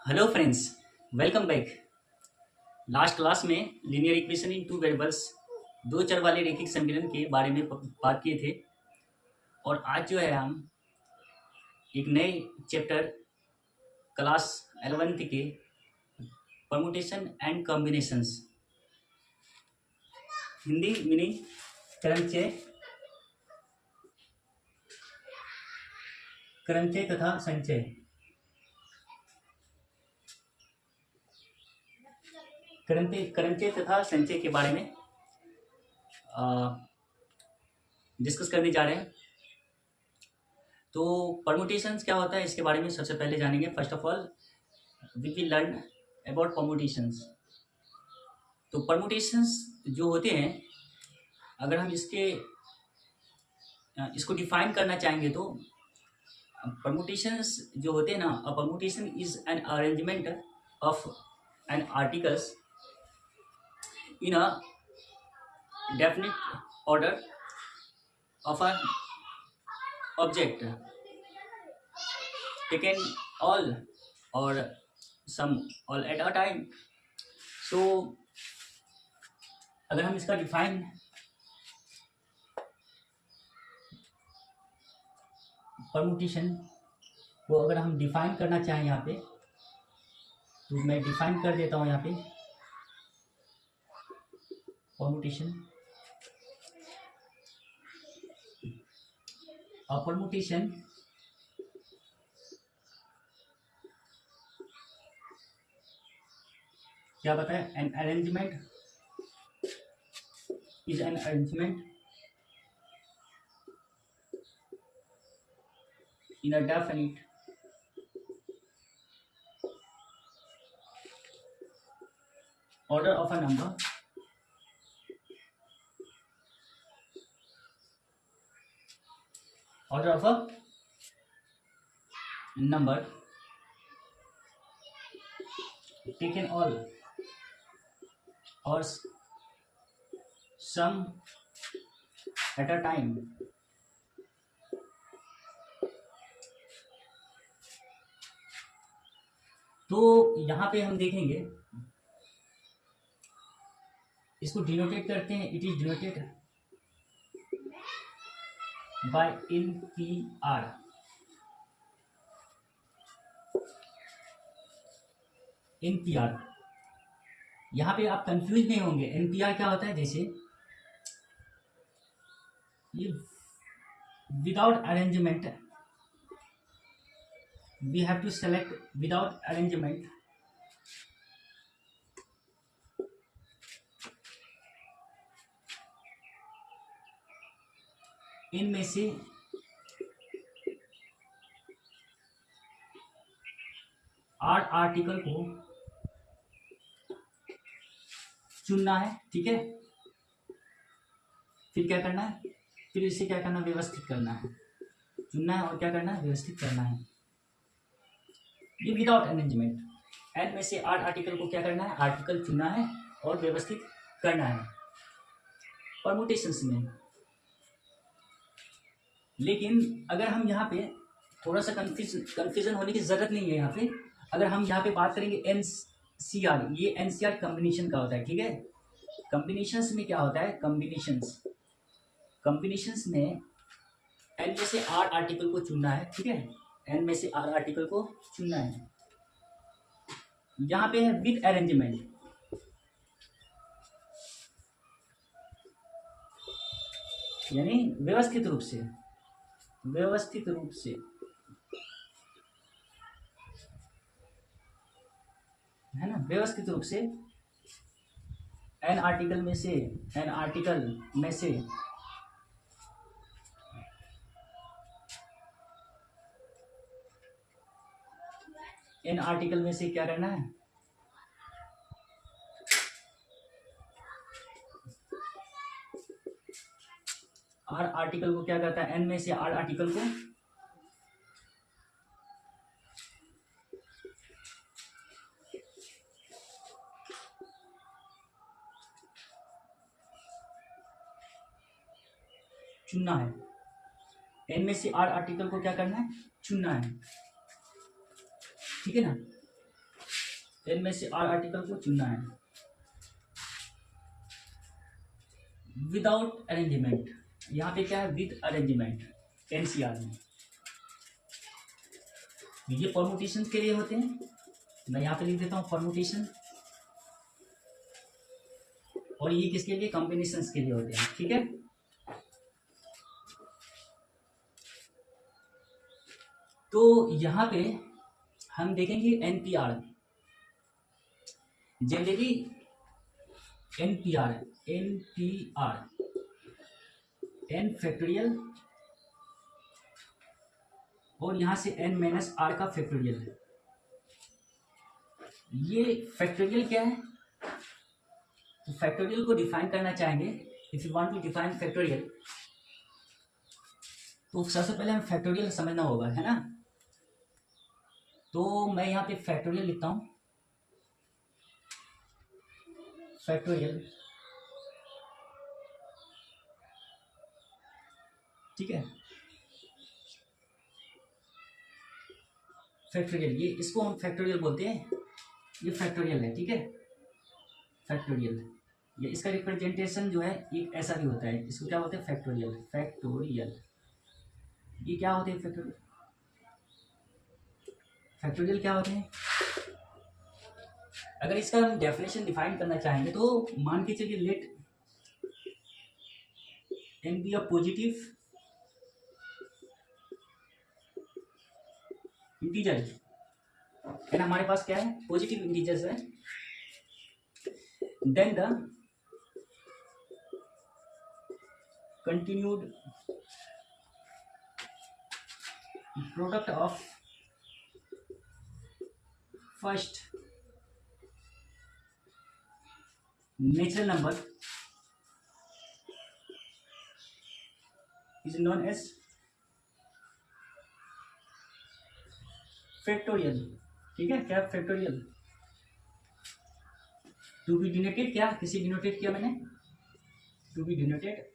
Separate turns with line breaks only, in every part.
Hello friends, welcome back. Last class में linear equation in two variables, दो चर वाले रैखिक समीकरण के बारे में बात किए थे। और आज जो है हम एक नए चैप्टर क्लास 11th के permutation and combinations, Hindi meaning क्रमचय तथा संचय, क्रमचय तथा संचय के बारे में डिस्कस करने जा रहे हैं। तो परमुटेशंस क्या होता है इसके बारे में सबसे पहले जानेंगे। First of all we will learn about permutations. तो परमुटेशंस जो होते हैं, अगर हम इसको डिफाइन करना चाहेंगे तो परमुटेशंस जो होते हैं ना, a permutation is an arrangement of an articles in a definite order of an object taken all or some all at a time. So अगर हम इसका डिफाइन परमुटेशन को अगर हम डिफाइन करना चाहें यहाँ पे, तो मैं डिफाइन कर देता हूँ यहाँ पे परमुटेशन। परमुटेशन क्या बताया? An arrangement is an arrangement in a definite order of a number taken all or some at a time. तो यहाँ पे हम देखेंगे, इसको डिनोटेट करते हैं। It is denoted by NPR। NPR यहाँ पे आप कंफ्यूज नहीं होंगे। NPR क्या होता है? जैसे ये without arrangement, we have to select without arrangement इनमें से 8 आर्टिकल को चुनना है। ठीक है, फिर क्या करना है? फिर इसे क्या करना? व्यवस्थित करना है। चुनना है और क्या करना है? व्यवस्थित करना है। ये विदाउट अरेंजमेंट, एन में से 8 आर्टिकल को क्या करना है? आर्टिकल चुनना है और व्यवस्थित करना है परमुटेशंस में। लेकिन अगर हम यहाँ पे थोड़ा सा कंफ्यूजन होने की जरूरत नहीं है। यहाँ पे अगर हम यहाँ पे बात करेंगे NCR, ये NCR कॉम्बिनेशन का होता है। ठीक है, कॉम्बिनेशंस में क्या होता है? कॉम्बिनेशंस में एन में से 8 आर्टिकल को चुनना है। ठीक है, एन में से 8 आर्टिकल को चुनना है। यहाँ पे है विद अरेंजमेंट, यानी व्यवस्थित रूप से है ना, व्यवस्थित रूप से एन आर्टिकल में से क्या करना है? आर आर्टिकल को क्या करता है? एन में से 8 आर्टिकल को चुनना है। एन में से 8 आर्टिकल को क्या करना है? चुनना है। ठीक है ना। इनमें से आर आर्टिकल को चुनना है विदाउट अरेंजमेंट। यहाँ पे क्या है, विद अरेंजमेंट एनसीआर में। ये परमुटेशन के लिए होते हैं, मैं यहाँ पे लिख देता हूँ परमुटेशन, और ये किसके लिए, कॉम्बिनेशन के लिए होते हैं, ठीक है। तो यहाँ पे हम देखेंगे NPR, generally NPR, N factorial और यहाँ से एन माइनस आर का फैक्टोरियल है। ये फैक्टोरियल क्या है, तो फैक्टोरियल को डिफाइन करना चाहेंगे। If you want to define factorial, तो सबसे पहले हमें फैक्टोरियल समझना होगा, है ना। तो मैं यहाँ पे फैक्टोरियल लिखता हूँ, फैक्टोरियल, ठीक है। फैक्टोरियल, ये इसको हम फैक्टोरियल बोलते हैं, ये फैक्टोरियल है, ठीक है। फैक्टोरियल, ये इसका रिप्रेजेंटेशन जो है एक ऐसा भी होता है, इसको क्या बोलते हैं, फैक्टोरियल। फैक्टोरियल, ये क्या होते हैं, फैक्टोरियल, फैक्टोरियल क्या होते हैं। अगर इसका हम डेफिनेशन डिफाइन करना चाहेंगे तो मान के चलिए, let N be a positive integer, है ना। हमारे पास क्या है, पॉजिटिव इंटीजर्स है। Then the continued product of first natural number is known as factorial, ठीक है। क्या फैक्टोरियल, टू बी डिनोटेड, क्या किसी डिनोटेड किया मैंने, टू बी डिनोटेड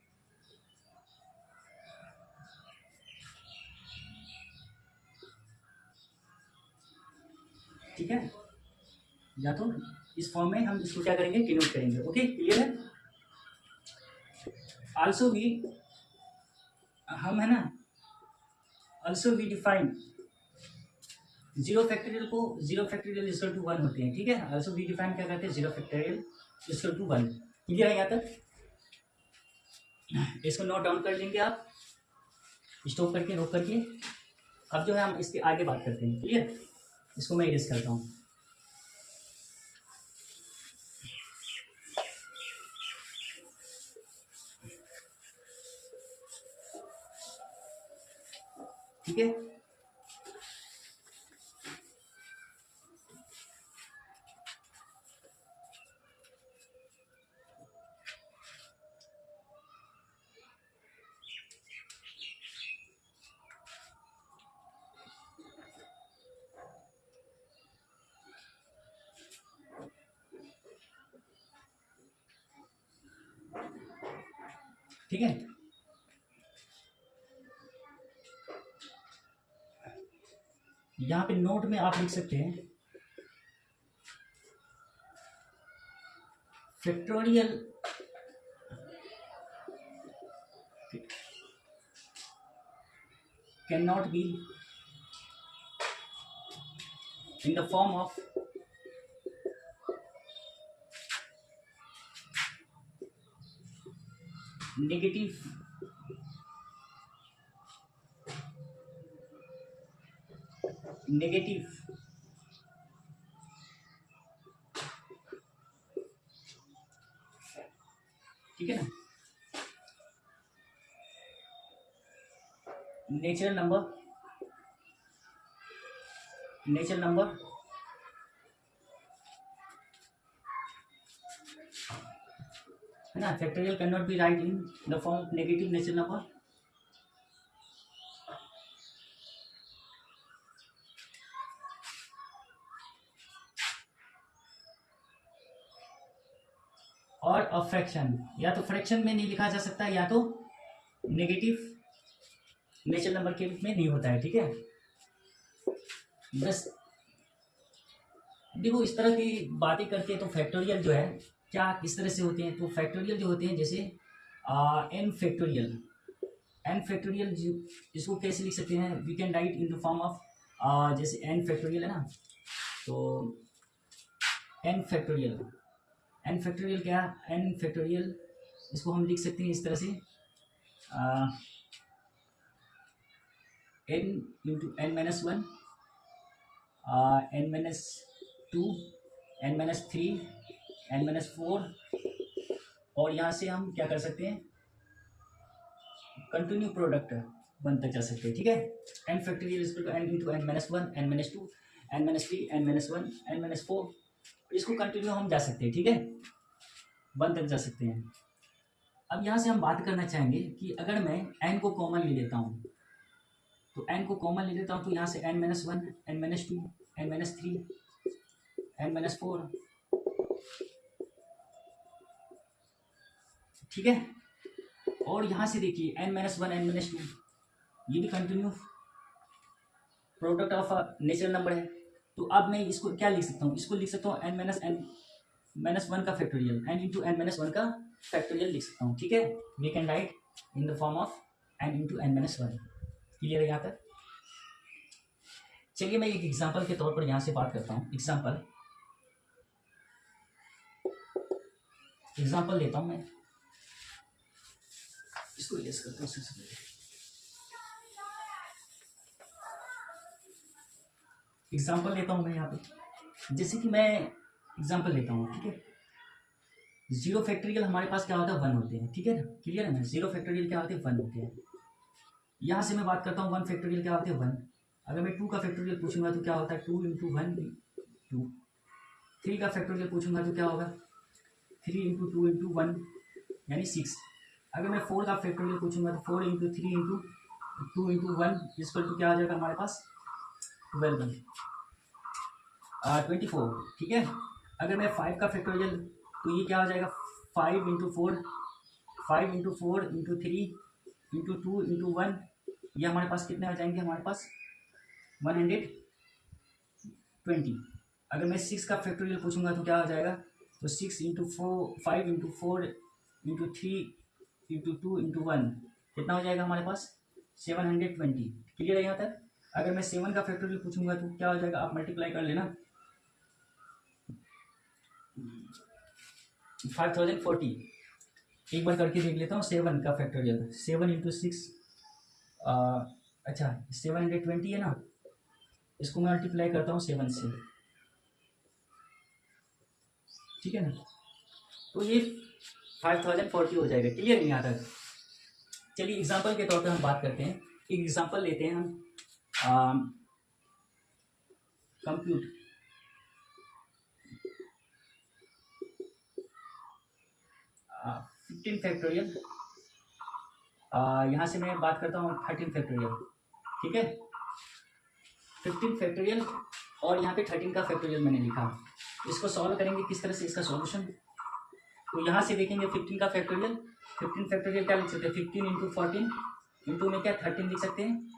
ठीक है, या तो इस फॉर्म में हम इसको क्या करेंगे, डिनोट करेंगे। ओके, क्लियर है। आल्सो वी, हम है ना, also we define zero factorial को, जीरो फैक्टोरियल इक्वल टू 1 होते हैं, ठीक है। आल्सो वी डिफाइन क्या करते हैं, zero factorial equal to 1। Clear है यहाँ तक, इसको नोट डाउन कर लेंगे आप, स्टॉप करके, रोक करके। अब जो है हम इसके आगे बात करते हैं, क्लियर। इसको मैं इरेज करता हूँ, ठीक है। ठीक है, यहाँ पे नोट में आप लिख सकते हैं factorial can not be in the form of negative ठीक है ना, नेचुरल नंबर है ना। Factorial can not be right in the form of negative natural number, और अ फ्रैक्शन, या तो फ्रैक्शन में नहीं लिखा जा सकता, या तो नेगेटिव नेचुरल नंबर के रूप में नहीं होता है, ठीक है। बस देखो इस तरह की बातें करते हैं तो फैक्टोरियल जो है क्या किस तरह से होते हैं, तो फैक्टोरियल जो होते हैं जैसे एन फैक्टोरियल, एन फैक्टोरियल इसको कैसे लिख सकते हैं, we can write in the form of जैसे एन फैक्टोरियल है ना, तो एन फैक्टोरियल, एन फैक्टोरियल क्या, एन फैक्टोरियल इसको हम लिख सकते हैं इस तरह से N into N minus one, N minus two, N minus three, N minus four, और यहाँ से हम क्या कर सकते हैं कंटिन्यू प्रोडक्ट वन तक जा सकते हैं, ठीक है। N factorial is equal to N into N minus one, N minus two, N minus three, N minus one, N minus four, इसको कंटिन्यू हम जा सकते हैं, ठीक है, वन तक जा सकते हैं। अब यहाँ से हम बात करना चाहेंगे कि अगर मैं एन को कॉमन ले लेता हूँ, तो एन को कॉमन ले लेता हूँ तो यहाँ से N minus one, N minus two, N minus three, N minus four, ठीक है। और यहाँ से देखिए N minus one, N minus two, ये भी continue product of natural number है। तो अब मैं इसको क्या लिख सकता हूँ, इसको लिख सकता हूँ एन माइनस वन का factorial, N into N minus one का फैक्टोरियल लिख सकता हूँ, ठीक है। We can write in the form of N into N minus one. Clear है यहाँ तक। चलिए मैं एक एग्जाम्पल के तौर पर यहाँ से बात करता हूँ। एग्जाम्पल लेता हूँ मैं, इसको इरेज करता हूँ सबसे पहले। एग्जाम्पल लेता हूँ मैं यहाँ पे, जैसे कि मैं एग्जाम्पल लेता हूँ, ठीक है। जीरो फैक्टोरियल हमारे पास क्या होता है, वन होते हैं, ठीक है ना, क्लियर है ना। जीरो फैक्टोरियल क्या होते हैं, वन होते हैं। यहाँ से मैं बात करता हूँ वन फैक्टोरियल क्या होते हैं, वन। अगर मैं टू का फैक्टोरियल पूछूंगा तो क्या होता है, two into one two. Three का फैक्टोरियल पूछूंगा तो क्या होगा, three into two into one यानी सिक्स। अगर मैं फोर का फैक्टोरियल पूछूंगा तो four into three into two into one equal to क्या आ जाएगा हमारे पास, 12 24, ठीक है। अगर मैं फाइव का फैक्टोरियल तो ये क्या हो जाएगा, five into four, five into four into three into two into one, ये हमारे पास कितने आ जाएंगे, हमारे पास 120। अगर मैं सिक्स का फैक्टोरियल पूछूंगा तो क्या हो जाएगा, तो six into four, five into four into three into two into one कितना हो जाएगा हमारे पास, 720। क्लियर है यहाँ तक। अगर मैं सेवन का फैक्टोरियल पूछूंगा तो क्या हो जाएगा, आप मल्टीप्लाई कर लेना, 5040। एक बार करके देख लेता हूँ सेवन का फैक्टोरियल, सेवन इंटू सिक्स, अच्छा 720 है ना, इसको मैं मल्टीप्लाई करता हूँ सेवन से, ठीक है ना, तो ये 5040 हो जाएगा। क्लियर है यहाँ तक। चलिए एग्जाम्पल के तौर पे हम बात करते हैं, एक एग्जाम्पल लेते हैं हम, कंप्यूट 15 फैक्टोरियल, यहाँ से मैं बात करता हूँ 13 फैक्टोरियल, ठीक है। 15 फैक्टोरियल और यहाँ पे 13 का फैक्टोरियल मैंने लिखा। इसको सॉल्व करेंगे किस तरह से, इसका सॉल्यूशन, तो यहाँ से देखेंगे 15 का फैक्टोरियल, 15 फैक्टोरियल क्या लिख सकते हैं, 15 इंटू 14 इंटू में क्या 13 लिख सकते हैं।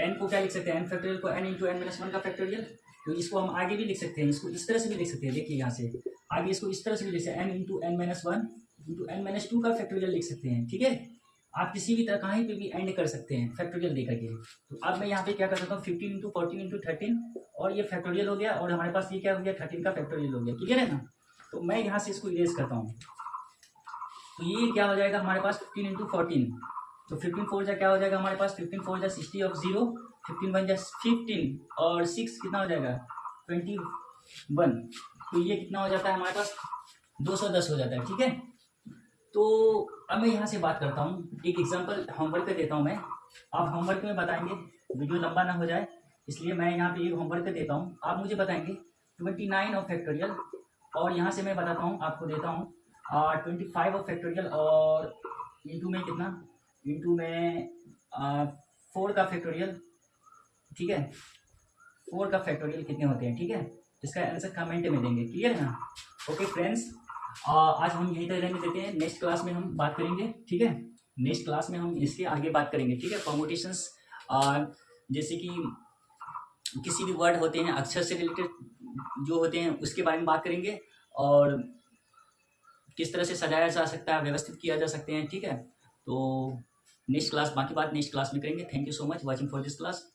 एन को क्या लिख सकते हैं, एन फैक्टोरियल को N into N minus one का फैक्टोरियल, तो इसको हम आगे भी लिख सकते हैं, इसको इस तरह से भी लिख सकते हैं। देखिए यहाँ से आगे इसको इस तरह से भी लिख सकते हैं, N into N minus one into N minus two का फैक्टोरियल लिख सकते हैं, ठीक है। आप किसी भी तरह कहीं पे भी एंड कर सकते हैं फैक्टोरियल दे करके। तो अब मैं यहाँ पे क्या कर सकता हूँ, 15 इंटू 14 इंटू 13 और ये फैक्टोरियल हो गया, और हमारे पास ये क्या हो गया, 13 का फैक्टोरियल हो गया। क्लियर है ना। तो मैं यहाँ से इसको इरेज करता हूँ, तो ये क्या हो जाएगा हमारे पास 15 इंटू 14, तो 15 फोर जा क्या हो जाएगा हमारे पास, 15 फोर जा 60 ऑफ 0, 15 वन जा 15 और 6 कितना हो जाएगा 21, तो ये कितना हो जाता है हमारे पास 210 हो जाता है, ठीक है। तो अब मैं यहाँ से बात करता हूँ, एक एग्जांपल होमवर्क देता हूँ मैं। आप होमवर्क में बताएंगे, वीडियो लंबा ना हो जाए इसलिए मैं यहाँ पे एक होमवर्क देता हूँ। आप मुझे बताएंगे 29 ऑफ फैक्टोरियल, और यहाँ से मैं बताता हूँ आपको देता हूँ 25 ऑफ फैक्टोरियल, और इंटू में कितना, इंटू में 4 का फैक्टोरियल, ठीक है। 4 का फैक्टोरियल कितने होते हैं, ठीक है। इसका आंसर कमेंट में देंगे। क्लियर है ना। ओके फ्रेंड्स, आज हम यहीं तक रहने देते हैं, नेक्स्ट क्लास में हम बात करेंगे, ठीक है। नेक्स्ट क्लास में हम इसके आगे बात करेंगे, ठीक है। परमुटेशंस, जैसे कि किसी भी वर्ड होते हैं अक्षर से रिलेटेड जो होते हैं उसके बारे में बात करेंगे, और किस तरह से सजाया जा सकता है, व्यवस्थित किया जा सकते हैं। ठीक है, तो नेक्स्ट क्लास, बाकी बात नेक्स्ट क्लास में करेंगे। Thank you so much watching for this class.